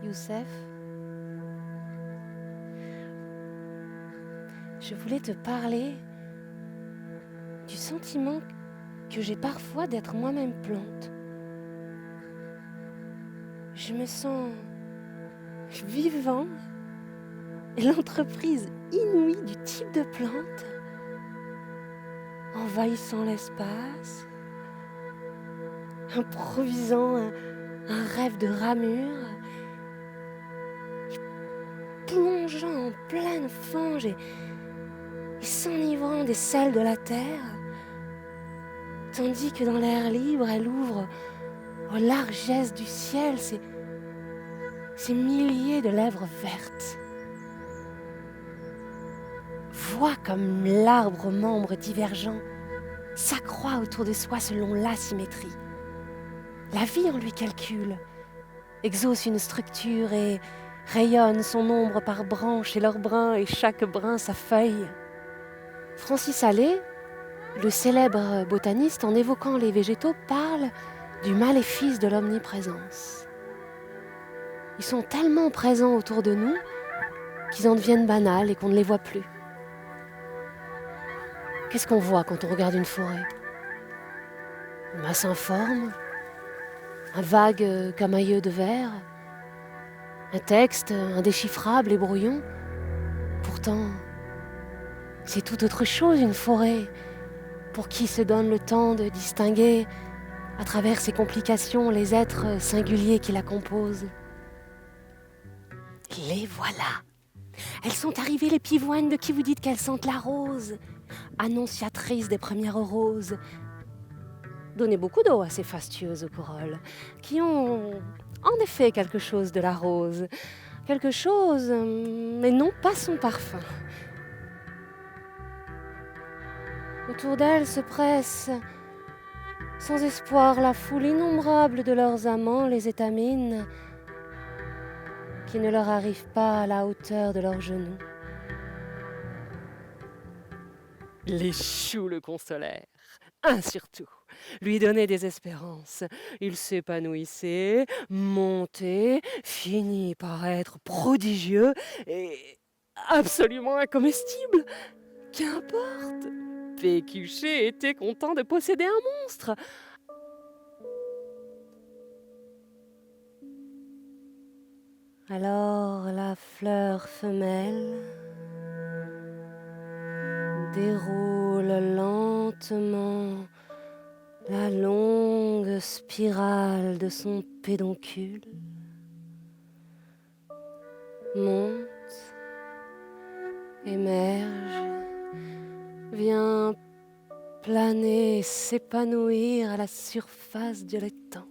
Youssef. Je voulais te parler du sentiment que j'ai parfois d'être moi-même plante. Je me sens vivant et l'entreprise inouïe du type de plante, envahissant l'espace, improvisant un rêve de ramure, plongeant en pleine fange et s'enivrant des sels de la terre, tandis que dans l'air libre, elle ouvre aux largesses du ciel ces milliers de lèvres vertes. Vois comme l'arbre aux membres divergents s'accroît autour de soi selon l'asymétrie. La vie en lui calcule, exauce une structure et rayonne son ombre par branches et leurs brins et chaque brin sa feuille. Francis Allais, le célèbre botaniste, en évoquant les végétaux, parle du maléfice de l'omniprésence. Ils sont tellement présents autour de nous qu'ils en deviennent banals et qu'on ne les voit plus. Qu'est-ce qu'on voit quand on regarde une forêt ? Une masse informe, un vague camailleux de verre, un texte indéchiffrable et brouillon. Pourtant, c'est tout autre chose une forêt, pour qui se donne le temps de distinguer, à travers ses complications, les êtres singuliers qui la composent. Les voilà. Elles sont arrivées, les pivoines de qui vous dites qu'elles sentent la rose, annonciatrices des premières roses. Donnez beaucoup d'eau à ces fastueuses corolles, qui ont en effet quelque chose de la rose. Quelque chose, mais non pas son parfum. Autour d'elles se presse, sans espoir, la foule innombrable de leurs amants, les étamines, qui ne leur arrivent pas à la hauteur de leurs genoux. Les choux le consolèrent, un surtout, lui donnaient des espérances. Il s'épanouissait, montait, finit par être prodigieux et absolument incomestible. Qu'importe, Pécuchet était content de posséder un monstre. Alors la fleur femelle déroule lentement la longue spirale de son pédoncule, monte, émerge, vient planer et s'épanouir à la surface du l'étang.